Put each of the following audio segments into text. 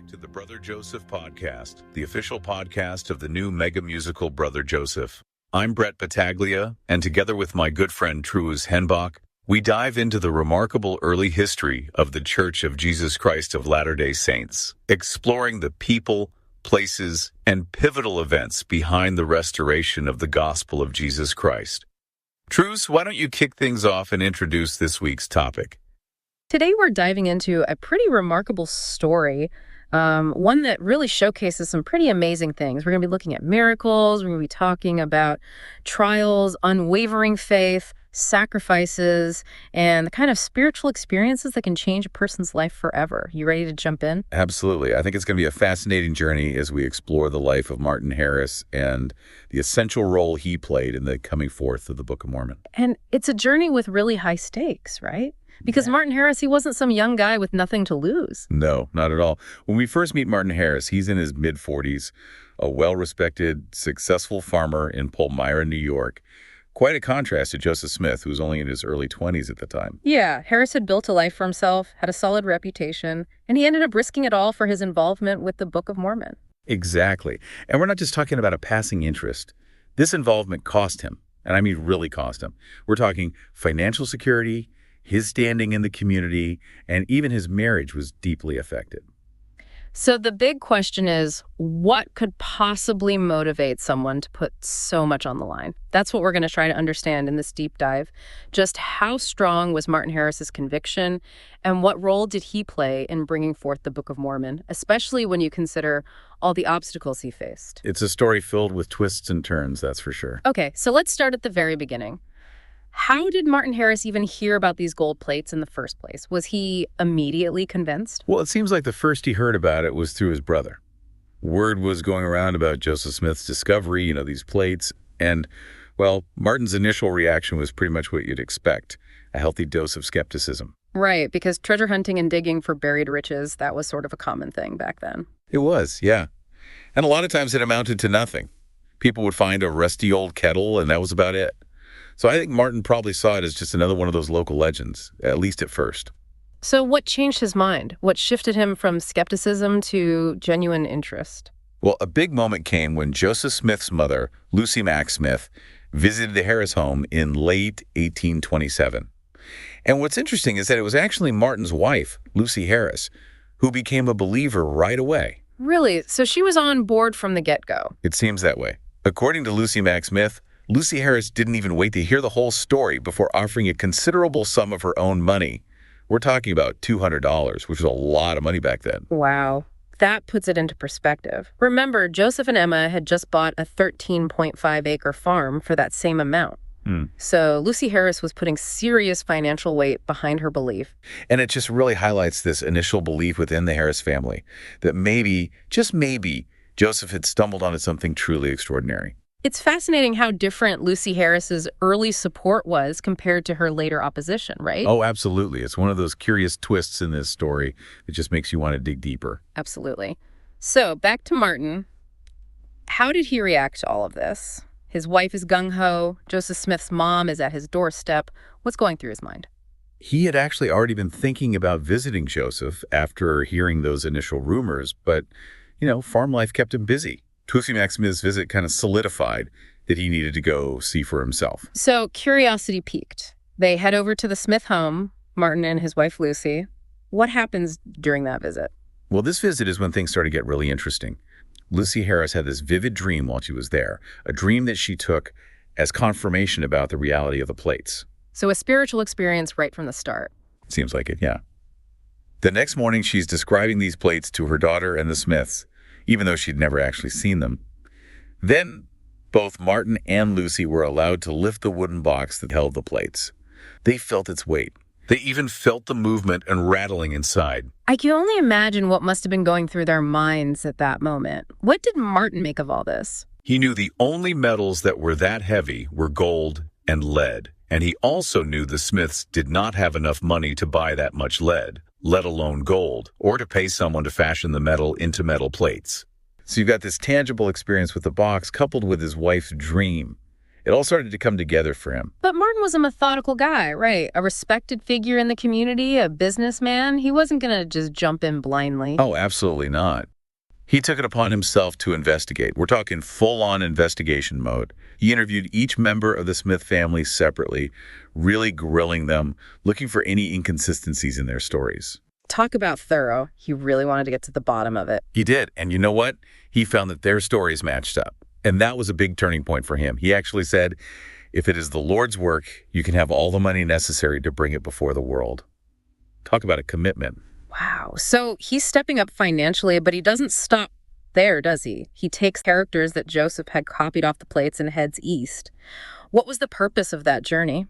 back to the Brother Joseph podcast, the official podcast of the new mega musical Brother Joseph. I'm Brett Battaglia, and together with my good friend Truus Henbach, we dive into the remarkable early history of the Church of Jesus Christ of Latter-day Saints, exploring the people, places, and pivotal events behind the restoration of the gospel of Jesus Christ. Truus, why don't you kick things off and introduce this week's topic? Today we're diving into a pretty remarkable story, one that really showcases some pretty amazing things. We're going to be looking at miracles, we're going to be talking about trials, unwavering faith, sacrifices, and the kind of spiritual experiences that can change a person's life forever. You ready to jump in? Absolutely. I think it's going to be a fascinating journey as we explore the life of Martin Harris and the essential role he played in the coming forth of the Book of Mormon. And it's a journey with really high stakes, right? Because Martin Harris, he wasn't some young guy with nothing to lose. No, not at all. When we first meet Martin Harris, he's in his mid-40s, a well-respected, successful farmer in Palmyra, New York. Quite a contrast to Joseph Smith, who was only in his early 20s at the time. Yeah, Harris had built a life for himself, had a solid reputation, and he ended up risking it all for his involvement with the Book of Mormon. Exactly. And we're not just talking about a passing interest. This involvement cost him, and I mean really cost him. We're talking financial security, his standing in the community, and even his marriage was deeply affected. So the big question is, what could possibly motivate someone to put so much on the line? That's what we're going to try to understand in this deep dive. Just how strong was Martin Harris's conviction, and what role did he play in bringing forth the Book of Mormon, especially when you consider all the obstacles he faced? It's a story filled with twists and turns, that's for sure. Okay, so let's start at the very beginning. How did Martin Harris even hear about these gold plates in the first place? Was he immediately convinced? Well, it seems like the first he heard about it was through his brother. Word was going around about Joseph Smith's discovery, these plates. And, well, Martin's initial reaction was pretty much what you'd expect, a healthy dose of skepticism. Right, because treasure hunting and digging for buried riches, that was sort of a common thing back then. It was, yeah. And a lot of times it amounted to nothing. People would find a rusty old kettle, and that was about it. So I think Martin probably saw it as just another one of those local legends, at least at first. So what changed his mind? What shifted him from skepticism to genuine interest? Well, a big moment came when Joseph Smith's mother, Lucy Mack Smith, visited the Harris home in late 1827. And what's interesting is that it was actually Martin's wife, Lucy Harris, who became a believer right away. Really? So she was on board from the get-go? It seems that way. According to Lucy Mack Smith, Lucy Harris didn't even wait to hear the whole story before offering a considerable sum of her own money. We're talking about $200, which was a lot of money back then. Wow. That puts it into perspective. Remember, Joseph and Emma had just bought a 13.5-acre farm for that same amount. So Lucy Harris was putting serious financial weight behind her belief. And it just really highlights this initial belief within the Harris family that maybe, just maybe, Joseph had stumbled onto something truly extraordinary. It's fascinating how different Lucy Harris's early support was compared to her later opposition, right? Oh, absolutely. It's one of those curious twists in this story that just makes you want to dig deeper. Absolutely. So back to Martin. How did he react to all of this? His wife is gung-ho. Joseph Smith's mom is at his doorstep. What's going through his mind? He had actually already been thinking about visiting Joseph after hearing those initial rumors, but, farm life kept him busy. Lucy Mack Smith's visit kind of solidified that he needed to go see for himself. So curiosity piqued. They head over to the Smith home, Martin and his wife Lucy. What happens during that visit? Well, this visit is when things started to get really interesting. Lucy Harris had this vivid dream while she was there, a dream that she took as confirmation about the reality of the plates. So a spiritual experience right from the start. Seems like it, yeah. The next morning, she's describing these plates to her daughter and the Smiths, even though she'd never actually seen them. Then, both Martin and Lucy were allowed to lift the wooden box that held the plates. They felt its weight. They even felt the movement and rattling inside. I can only imagine what must have been going through their minds at that moment. What did Martin make of all this? He knew the only metals that were that heavy were gold and lead, and he also knew the Smiths did not have enough money to buy that much lead, let alone gold, or to pay someone to fashion the metal into metal plates. So you've got this tangible experience with the box coupled with his wife's dream. It all started to come together for him. But Martin was a methodical guy, right? A respected figure in the community, a businessman. He wasn't going to just jump in blindly. Oh, absolutely not. He took it upon himself to investigate. We're talking full-on investigation mode. He interviewed each member of the Smith family separately, really grilling them, looking for any inconsistencies in their stories. Talk about thorough. He really wanted to get to the bottom of it. He did. And you know what? He found that their stories matched up. And that was a big turning point for him. He actually said, if it is the Lord's work, you can have all the money necessary to bring it before the world. Talk about a commitment. Wow. So he's stepping up financially, but he doesn't stop there, does he? He takes characters that Joseph had copied off the plates and heads east. What was the purpose of that journey?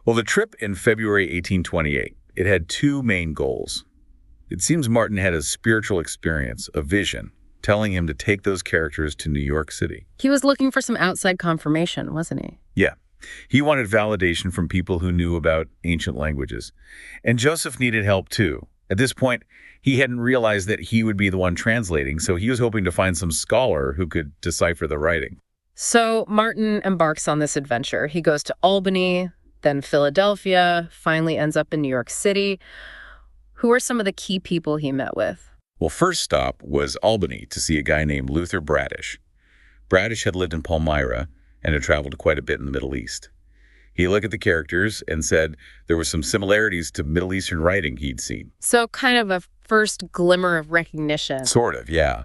Well, the trip in February 1828, it had two main goals. It seems Martin had a spiritual experience, a vision, telling him to take those characters to New York City. He was looking for some outside confirmation, wasn't he? Yeah. He wanted validation from people who knew about ancient languages. And Joseph needed help too. At this point, he hadn't realized that he would be the one translating, so he was hoping to find some scholar who could decipher the writing. So Martin embarks on this adventure. He goes to Albany, then Philadelphia, finally ends up in New York City. Who are some of the key people he met with? Well, first stop was Albany to see a guy named Luther Bradish. Bradish had lived in Palmyra and had traveled quite a bit in the Middle East. He looked at the characters and said there were some similarities to Middle Eastern writing he'd seen. So kind of a first glimmer of recognition. Sort of, yeah.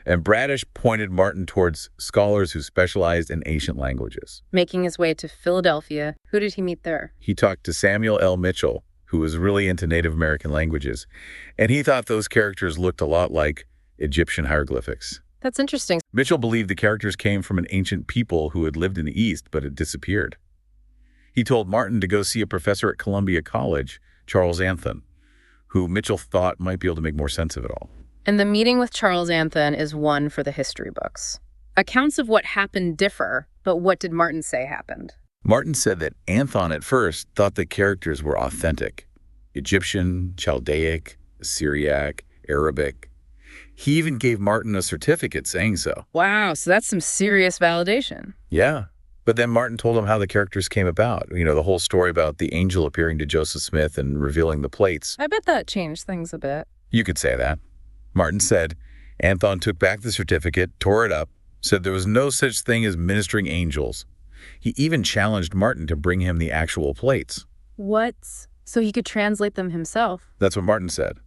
And Bradish pointed Martin towards scholars who specialized in ancient languages. Making his way to Philadelphia, who did he meet there? He talked to Samuel L. Mitchell, who was really into Native American languages, and he thought those characters looked a lot like Egyptian hieroglyphics. That's interesting. Mitchell believed the characters came from an ancient people who had lived in the East but had disappeared. He told Martin to go see a professor at Columbia College, Charles Anthon, who Mitchell thought might be able to make more sense of it all. And the meeting with Charles Anthon is one for the history books. Accounts of what happened differ, but what did Martin say happened? Martin said that Anthon at first thought the characters were authentic. Egyptian, Chaldaic, Syriac, Arabic. He even gave Martin a certificate saying so. Wow, so that's some serious validation. Yeah. But then Martin told him how the characters came about. You know, the whole story about the angel appearing to Joseph Smith and revealing the plates. I bet that changed things a bit. You could say that. Martin said Anthon took back the certificate, tore it up, said there was no such thing as ministering angels. He even challenged Martin to bring him the actual plates. What? So he could translate them himself? That's what Martin said.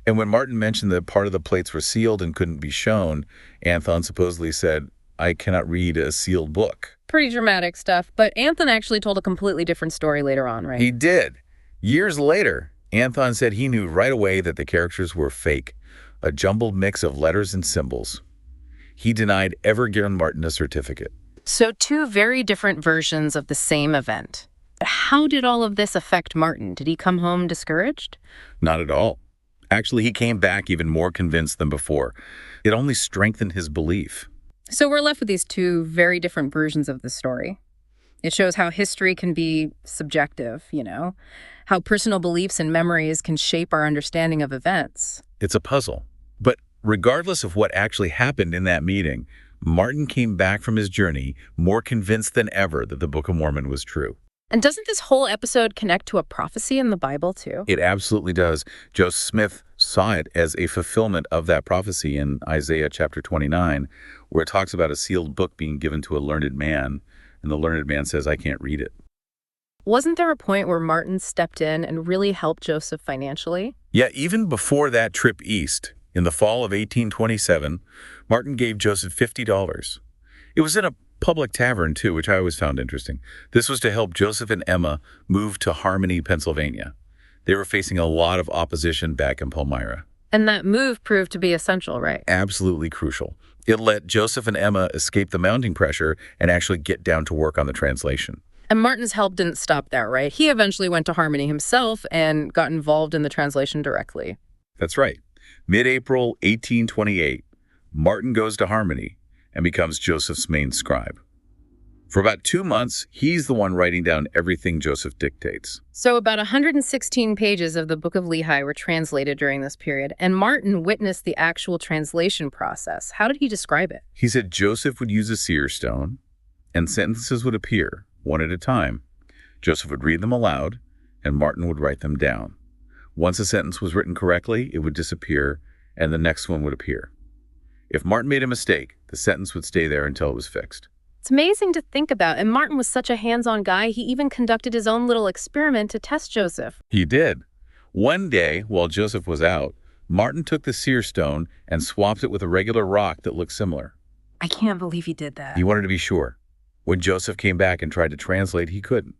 And when Martin mentioned that part of the plates were sealed and couldn't be shown, Anthon supposedly said, "I cannot read a sealed book." Pretty dramatic stuff, but Anthon actually told a completely different story later on, right? He did. Years later, Anthon said he knew right away that the characters were fake, a jumbled mix of letters and symbols. He denied ever giving Martin a certificate. So two very different versions of the same event. How did all of this affect Martin? Did he come home discouraged? Not at all. Actually, he came back even more convinced than before. It only strengthened his belief. So we're left with these two very different versions of the story. It shows how history can be subjective, how personal beliefs and memories can shape our understanding of events. It's a puzzle. But regardless of what actually happened in that meeting, Martin came back from his journey more convinced than ever that the Book of Mormon was true. And doesn't this whole episode connect to a prophecy in the Bible, too? It absolutely does. Joseph Smith saw it as a fulfillment of that prophecy in Isaiah chapter 29, where it talks about a sealed book being given to a learned man, and the learned man says, "I can't read it." Wasn't there a point where Martin stepped in and really helped Joseph financially? Yeah, even before that trip east, in the fall of 1827, Martin gave Joseph $50. It was in a public tavern, too, which I always found interesting. This was to help Joseph and Emma move to Harmony, Pennsylvania. They were facing a lot of opposition back in Palmyra. And that move proved to be essential, right? Absolutely crucial. It let Joseph and Emma escape the mounting pressure and actually get down to work on the translation. And Martin's help didn't stop there, right? He eventually went to Harmony himself and got involved in the translation directly. That's right. Mid-April 1828, Martin goes to Harmony and becomes Joseph's main scribe. For about 2 months, he's the one writing down everything Joseph dictates. So about 116 pages of the Book of Lehi were translated during this period, and Martin witnessed the actual translation process. How did he describe it? He said Joseph would use a seer stone, and sentences would appear, one at a time. Joseph would read them aloud, and Martin would write them down. Once a sentence was written correctly, it would disappear, and the next one would appear. If Martin made a mistake, the sentence would stay there until it was fixed. It's amazing to think about, and Martin was such a hands-on guy, he even conducted his own little experiment to test Joseph. He did. One day, while Joseph was out, Martin took the seer stone and swapped it with a regular rock that looked similar. I can't believe he did that. He wanted to be sure. When Joseph came back and tried to translate, he couldn't.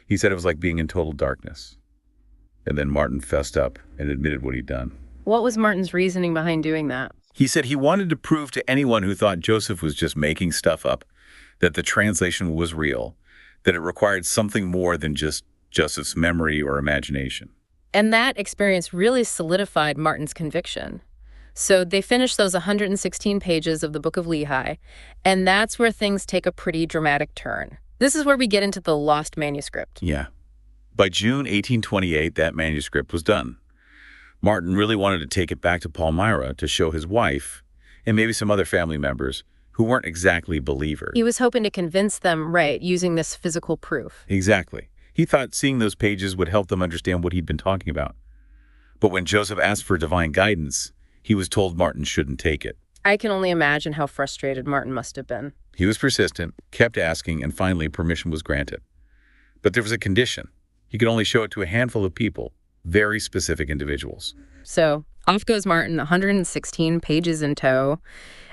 He said it was like being in total darkness. And then Martin fessed up and admitted what he'd done. What was Martin's reasoning behind doing that? He said he wanted to prove to anyone who thought Joseph was just making stuff up that the translation was real, that it required something more than just Joseph's memory or imagination. And that experience really solidified Martin's conviction. So they finished those 116 pages of the Book of Lehi, and that's where things take a pretty dramatic turn. This is where we get into the lost manuscript. Yeah. By June 1828, that manuscript was done. Martin really wanted to take it back to Palmyra to show his wife, and maybe some other family members, who weren't exactly believers. He was hoping to convince them, right, using this physical proof. Exactly. He thought seeing those pages would help them understand what he'd been talking about. But when Joseph asked for divine guidance, he was told Martin shouldn't take it. I can only imagine how frustrated Martin must have been. He was persistent, kept asking, and finally permission was granted. But there was a condition. He could only show it to a handful of people, very specific individuals. So off goes Martin, 116 pages in tow,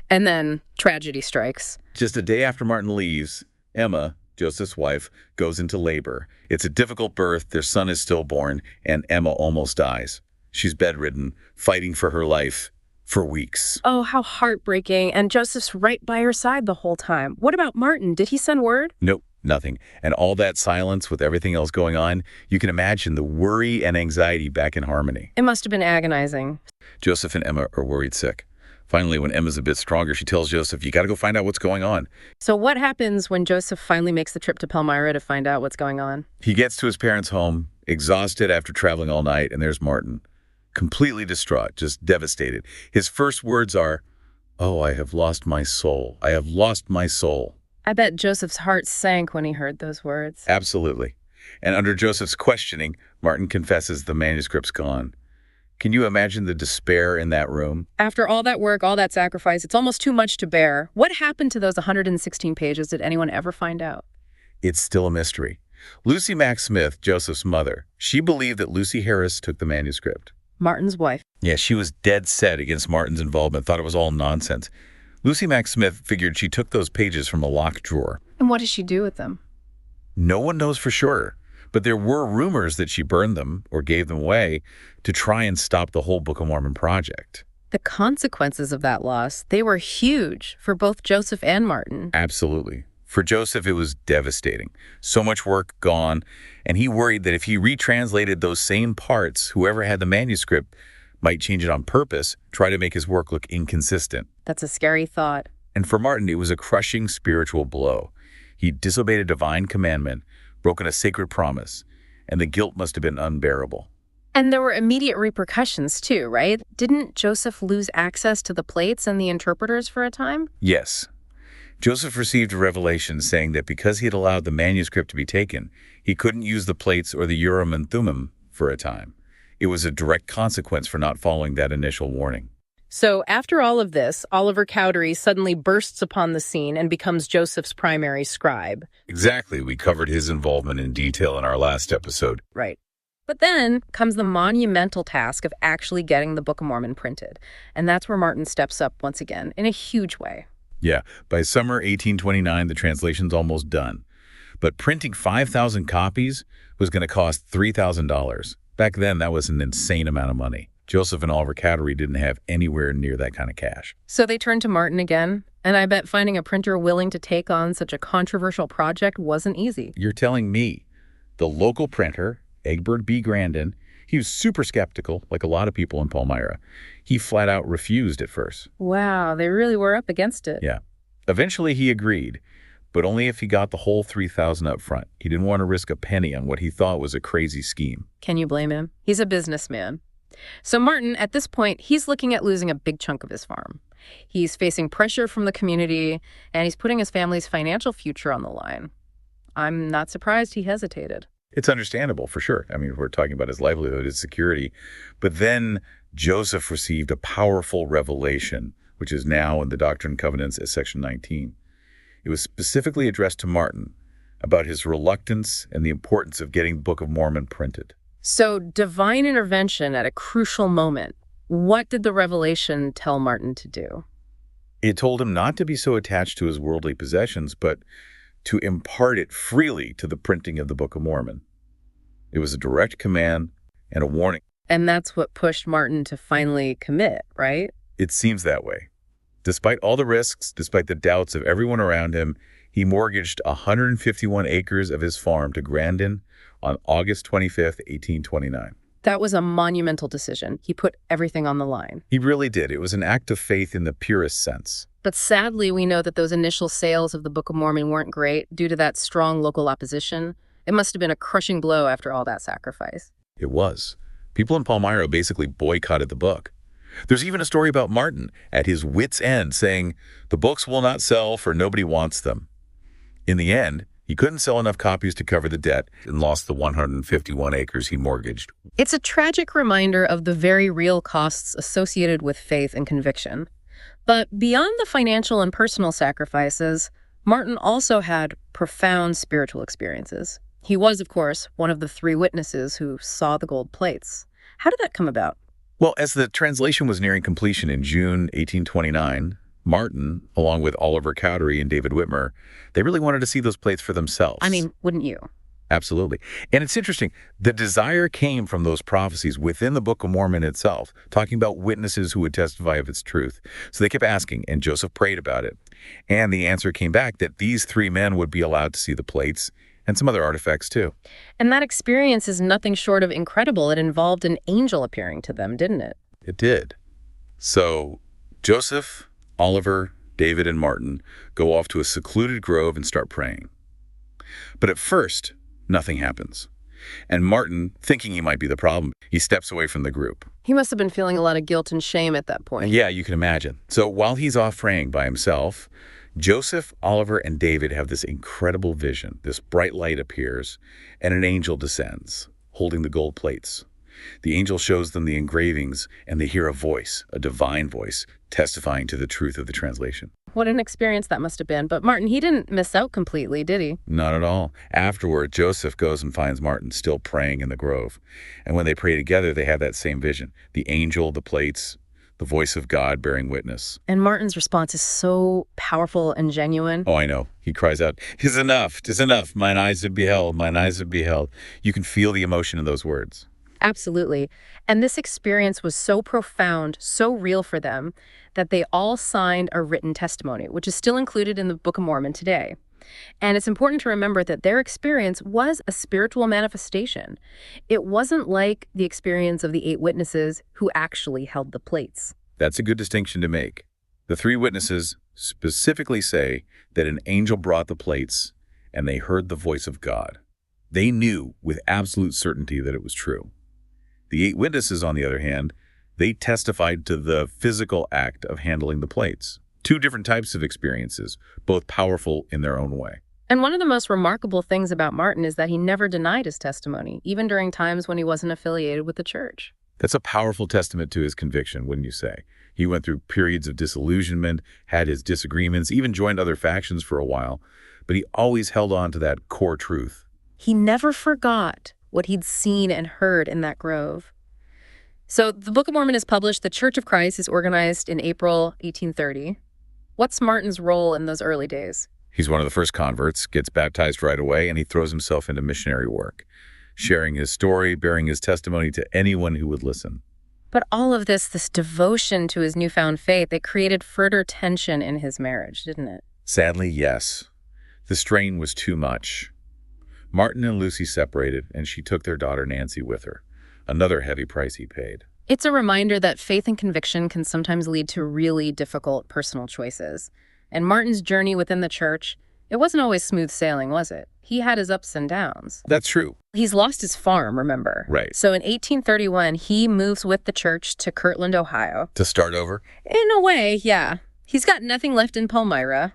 and then tragedy strikes. Just a day after Martin leaves, Emma, Joseph's wife, goes into labor. It's a difficult birth, their son is stillborn, and Emma almost dies. She's bedridden, fighting for her life for weeks. Oh, how heartbreaking. And Joseph's right by her side the whole time. What about Martin? Did he send word? Nope, nothing. And all that silence with everything else going on, you can imagine the worry and anxiety back in harmony. It must have been agonizing. Joseph and Emma are worried sick. Finally, when Emma's a bit stronger, she tells Joseph, you got to go find out what's going on. So what happens when Joseph finally makes the trip to Palmyra to find out what's going on? He gets to his parents' home, exhausted after traveling all night, and there's Martin, completely distraught, just devastated. His first words are, "Oh, I have lost my soul. I have lost my soul." I bet Joseph's heart sank when he heard those words. Absolutely. And under Joseph's questioning, Martin confesses the manuscript's gone. Can you imagine the despair in that room? After all that work, all that sacrifice, it's almost too much to bear. What happened to those 116 pages? Did anyone ever find out? It's still a mystery. Lucy Mack Smith, Joseph's mother, she believed that Lucy Harris took the manuscript. Martin's wife. Yeah, she was dead set against Martin's involvement, thought it was all nonsense. Lucy Mack Smith figured she took those pages from a locked drawer. And what did she do with them? No one knows for sure, but there were rumors that she burned them or gave them away to try and stop the whole Book of Mormon project. The consequences of that loss, they were huge for both Joseph and Martin. Absolutely. For Joseph, it was devastating. So much work gone, and he worried that if he retranslated those same parts, whoever had the manuscript might change it on purpose, try to make his work look inconsistent. That's a scary thought. And for Martin, it was a crushing spiritual blow. He disobeyed a divine commandment, broken a sacred promise, and the guilt must have been unbearable. And there were immediate repercussions too, right? Didn't Joseph lose access to the plates and the interpreters for a time? Yes. Joseph received a revelation saying that because he had allowed the manuscript to be taken, he couldn't use the plates or the Urim and Thummim for a time. It was a direct consequence for not following that initial warning. So after all of this, Oliver Cowdery suddenly bursts upon the scene and becomes Joseph's primary scribe. Exactly. We covered his involvement in detail in our last episode. Right. But then comes the monumental task of actually getting the Book of Mormon printed. And that's where Martin steps up once again in a huge way. Yeah, by summer 1829, the translation's almost done. But printing 5,000 copies was going to cost $3,000. Back then, that was an insane amount of money. Joseph and Oliver Cowdery didn't have anywhere near that kind of cash. So they turned to Martin again, and I bet finding a printer willing to take on such a controversial project wasn't easy. You're telling me the local printer, Egbert B. Grandin, he was super skeptical, like a lot of people in Palmyra. He flat out refused at first. Wow, they really were up against it. Yeah. Eventually he agreed, but only if he got the whole $3,000 up front. He didn't want to risk a penny on what he thought was a crazy scheme. Can you blame him? He's a businessman. So Martin, at this point, he's looking at losing a big chunk of his farm. He's facing pressure from the community, and he's putting his family's financial future on the line. I'm not surprised he hesitated. It's understandable, for sure. I mean, we're talking about his livelihood, his security. But then Joseph received a powerful revelation, which is now in the Doctrine and Covenants as Section 19. It was specifically addressed to Martin about his reluctance and the importance of getting the Book of Mormon printed. So, divine intervention at a crucial moment. What did the revelation tell Martin to do? It told him not to be so attached to his worldly possessions, but to impart it freely to the printing of the Book of Mormon. It was a direct command and a warning. And that's what pushed Martin to finally commit, right? It seems that way. Despite all the risks, despite the doubts of everyone around him, he mortgaged 151 acres of his farm to Grandin on August 25th, 1829. That was a monumental decision. He put everything on the line. He really did. It was an act of faith in the purest sense. But sadly, we know that those initial sales of the Book of Mormon weren't great due to that strong local opposition. It must have been a crushing blow after all that sacrifice. It was. People in Palmyra basically boycotted the book. There's even a story about Martin at his wit's end saying, "The books will not sell for nobody wants them." In the end, he couldn't sell enough copies to cover the debt and lost the 151 acres he mortgaged. It's a tragic reminder of the very real costs associated with faith and conviction. But beyond the financial and personal sacrifices, Martin also had profound spiritual experiences. He was, of course, one of the 3 witnesses who saw the gold plates. How did that come about? Well, as the translation was nearing completion in June 1829, Martin, along with Oliver Cowdery and David Whitmer, they really wanted to see those plates for themselves. I mean, wouldn't you? Absolutely. And it's interesting, the desire came from those prophecies within the Book of Mormon itself, talking about witnesses who would testify of its truth. So they kept asking, and Joseph prayed about it. And the answer came back that these 3 men would be allowed to see the plates and some other artifacts too. And that experience is nothing short of incredible. It involved an angel appearing to them, didn't it? It did. So Joseph, Oliver, David, and Martin go off to a secluded grove and start praying. But at first, nothing happens. And Martin, thinking he might be the problem, he steps away from the group. He must have been feeling a lot of guilt and shame at that point. And yeah, you can imagine. So while he's off praying by himself, Joseph, Oliver, and David have this incredible vision. This bright light appears, and an angel descends, holding the gold plates. The angel shows them the engravings, and they hear a voice, a divine voice, testifying to the truth of the translation. What an experience that must have been. But Martin, he didn't miss out completely, did he? Not at all. Afterward, Joseph goes and finds Martin still praying in the grove. And when they pray together, they have that same vision. The angel, the plates, the voice of God bearing witness. And Martin's response is so powerful and genuine. Oh, I know. He cries out, "'Tis enough, 'tis enough. Mine eyes have beheld, mine eyes have beheld." You can feel the emotion in those words. Absolutely. And this experience was so profound, so real for them, that they all signed a written testimony, which is still included in the Book of Mormon today. And it's important to remember that their experience was a spiritual manifestation. It wasn't like the experience of the 8 witnesses who actually held the plates. That's a good distinction to make. The 3 witnesses specifically say that an angel brought the plates and they heard the voice of God. They knew with absolute certainty that it was true. The 8 witnesses, on the other hand, they testified to the physical act of handling the plates. 2 different types of experiences, both powerful in their own way. And one of the most remarkable things about Martin is that he never denied his testimony, even during times when he wasn't affiliated with the church. That's a powerful testament to his conviction, wouldn't you say? He went through periods of disillusionment, had his disagreements, even joined other factions for a while, but he always held on to that core truth. He never forgot what he'd seen and heard in that grove. So the Book of Mormon is published. The Church of Christ is organized in April 1830. What's Martin's role in those early days? He's one of the first converts, gets baptized right away, and he throws himself into missionary work, sharing his story, bearing his testimony to anyone who would listen. But all of this devotion to his newfound faith, it created further tension in his marriage, didn't it? Sadly, yes. The strain was too much. Martin and Lucy separated, and she took their daughter Nancy with her. Another heavy price he paid. It's a reminder that faith and conviction can sometimes lead to really difficult personal choices. And Martin's journey within the church, It wasn't always smooth sailing, was it? He had his ups and downs. That's true. He's lost his farm, remember? Right. So in 1831, he moves with the church to Kirtland, Ohio. To start over? In a way, yeah. He's got nothing left in Palmyra,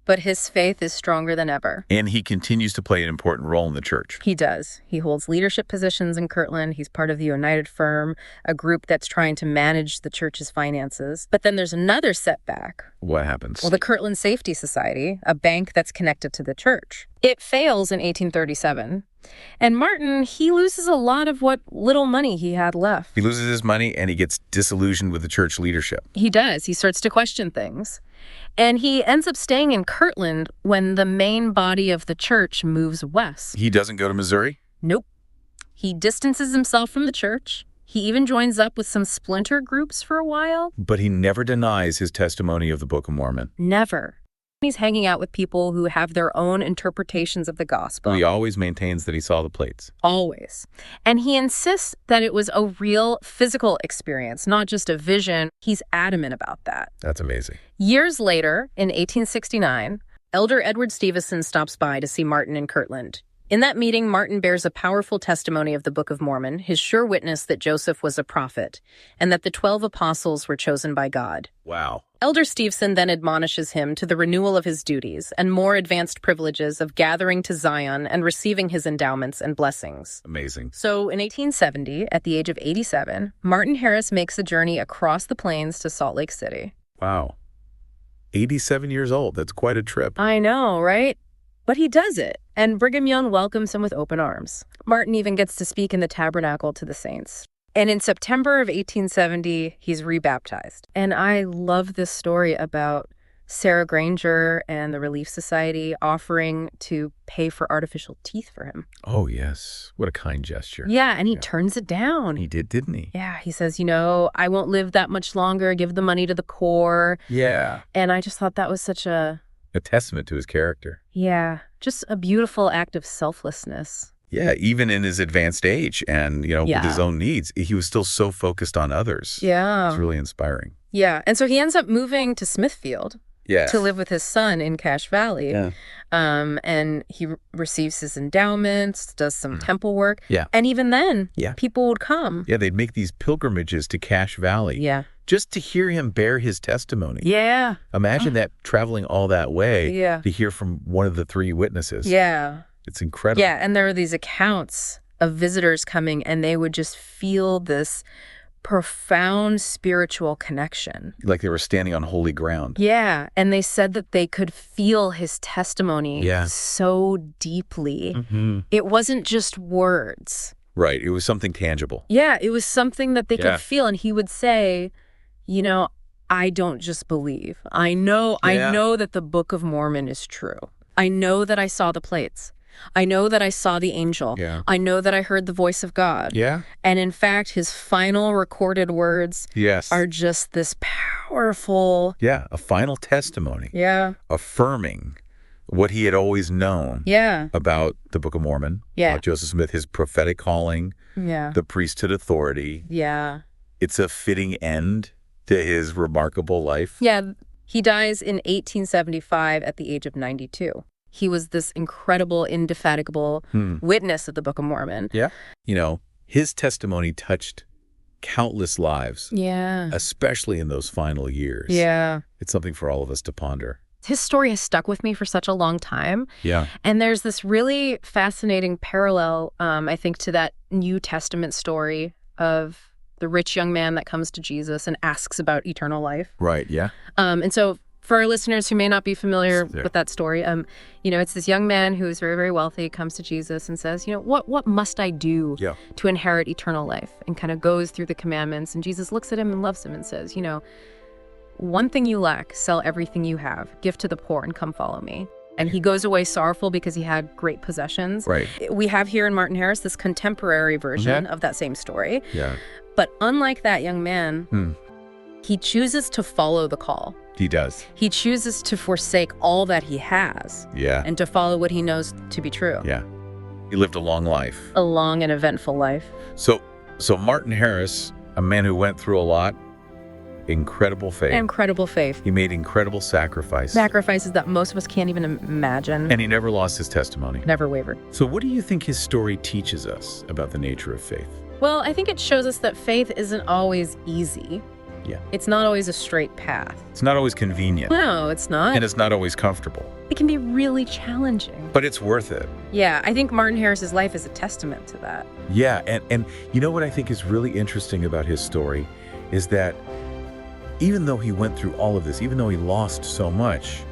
but his faith is stronger than ever. And he continues to play an important role in the church. He does. He holds leadership positions in Kirtland. He's part of the United Firm, a group that's trying to manage the church's finances. But then there's another setback. What happens? Well, the Kirtland Safety Society, a bank that's connected to the church. It fails in 1837. And Martin, he loses a lot of what little money he had left. He loses his money and he gets disillusioned with the church leadership. He does. He starts to question things. And he ends up staying in Kirtland when the main body of the church moves west. He doesn't go to Missouri? Nope. He distances himself from the church. He even joins up with some splinter groups for a while. But he never denies his testimony of the Book of Mormon. Never. He's hanging out with people who have their own interpretations of the gospel. He always maintains that he saw the plates. Always. And he insists that it was a real physical experience, not just a vision. He's adamant about that. That's amazing. Years later, in 1869, Elder Edward Stevenson stops by to see Martin in Kirtland. In that meeting, Martin bears a powerful testimony of the Book of Mormon, his sure witness that Joseph was a prophet, and that the 12 apostles were chosen by God. Wow. Elder Stevenson then admonishes him to the renewal of his duties and more advanced privileges of gathering to Zion and receiving his endowments and blessings. Amazing. So in 1870, at the age of 87, Martin Harris makes a journey across the plains to Salt Lake City. Wow. 87 years old. That's quite a trip. I know, right? But he does it, and Brigham Young welcomes him with open arms. Martin even gets to speak in the tabernacle to the saints. And in September of 1870, he's rebaptized. And I love this story about Sarah Granger and the Relief Society offering to pay for artificial teeth for him. Oh, yes. What a kind gesture. Yeah, and he turns it down. He did, didn't he? Yeah, he says, I won't live that much longer. Give the money to the poor. Yeah. And I just thought that was such a testament to his character. Yeah, just a beautiful act of selflessness. Yeah, even in his advanced age and, with his own needs, he was still so focused on others. Yeah. It's really inspiring. Yeah, and so he ends up moving to Smithfield to live with his son in Cache Valley. Yeah. And he receives his endowments, does some temple work. Yeah. And even then, people would come. Yeah, they'd make these pilgrimages to Cache Valley. Yeah. Just to hear him bear his testimony. Yeah. Imagine that, traveling all that way to hear from one of the three witnesses. Yeah. It's incredible. Yeah, and there are these accounts of visitors coming, and they would just feel this profound spiritual connection. Like they were standing on holy ground. Yeah, and they said that they could feel his testimony so deeply. Mm-hmm. It wasn't just words. Right, it was something tangible. Yeah, it was something that they could feel, and he would say, I don't just believe. I know that the Book of Mormon is true. I know that I saw the plates. I know that I saw the angel. Yeah. I know that I heard the voice of God. Yeah. And in fact, his final recorded words are just this powerful. Yeah, a final testimony. Yeah. Affirming what he had always known about the Book of Mormon, about Joseph Smith, his prophetic calling, the priesthood authority. Yeah. It's a fitting end to his remarkable life. Yeah. He dies in 1875 at the age of 92. He was this incredible, indefatigable witness of the Book of Mormon. Yeah. His testimony touched countless lives. Yeah. Especially in those final years. Yeah. It's something for all of us to ponder. His story has stuck with me for such a long time. Yeah. And there's this really fascinating parallel, I think, to that New Testament story of the rich young man that comes to Jesus and asks about eternal life. Right, yeah. And so for our listeners who may not be familiar with that story, it's this young man who is very, very wealthy, comes to Jesus and says, what must I do to inherit eternal life? And kind of goes through the commandments. And Jesus looks at him and loves him and says, one thing you lack, sell everything you have, give to the poor, and come follow me. And he goes away sorrowful because he had great possessions. Right. We have here in Martin Harris this contemporary version of that same story. Yeah. But unlike that young man, he chooses to follow the call. He does. He chooses to forsake all that he has. Yeah. And to follow what he knows to be true. Yeah. He lived a long life. A long and eventful life. So Martin Harris, a man who went through a lot, incredible faith. Incredible faith. He made incredible sacrifices. Sacrifices that most of us can't even imagine. And he never lost his testimony. Never wavered. So what do you think his story teaches us about the nature of faith? Well, I think it shows us that faith isn't always easy. Yeah. It's not always a straight path. It's not always convenient. No, it's not. And it's not always comfortable. It can be really challenging. But it's worth it. Yeah, I think Martin Harris's life is a testament to that. Yeah, and you know what I think is really interesting about his story is that even though he went through all of this, even though he lost so much,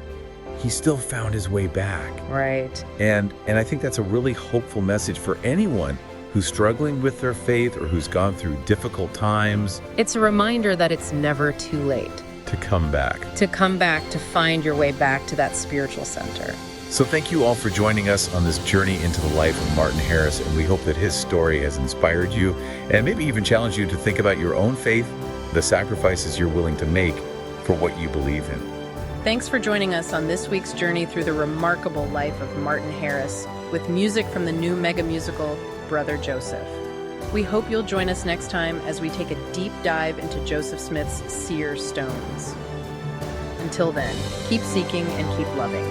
he still found his way back. Right. And I think that's a really hopeful message for anyone who's struggling with their faith or who's gone through difficult times. It's a reminder that it's never too late. To come back. To come back, to find your way back to that spiritual center. So thank you all for joining us on this journey into the life of Martin Harris, and we hope that his story has inspired you and maybe even challenged you to think about your own faith, the sacrifices you're willing to make for what you believe in. Thanks for joining us on this week's journey through the remarkable life of Martin Harris with music from the new mega musical, Brother Joseph. We hope you'll join us next time as we take a deep dive into Joseph Smith's seer stones. Until then, keep seeking and keep loving.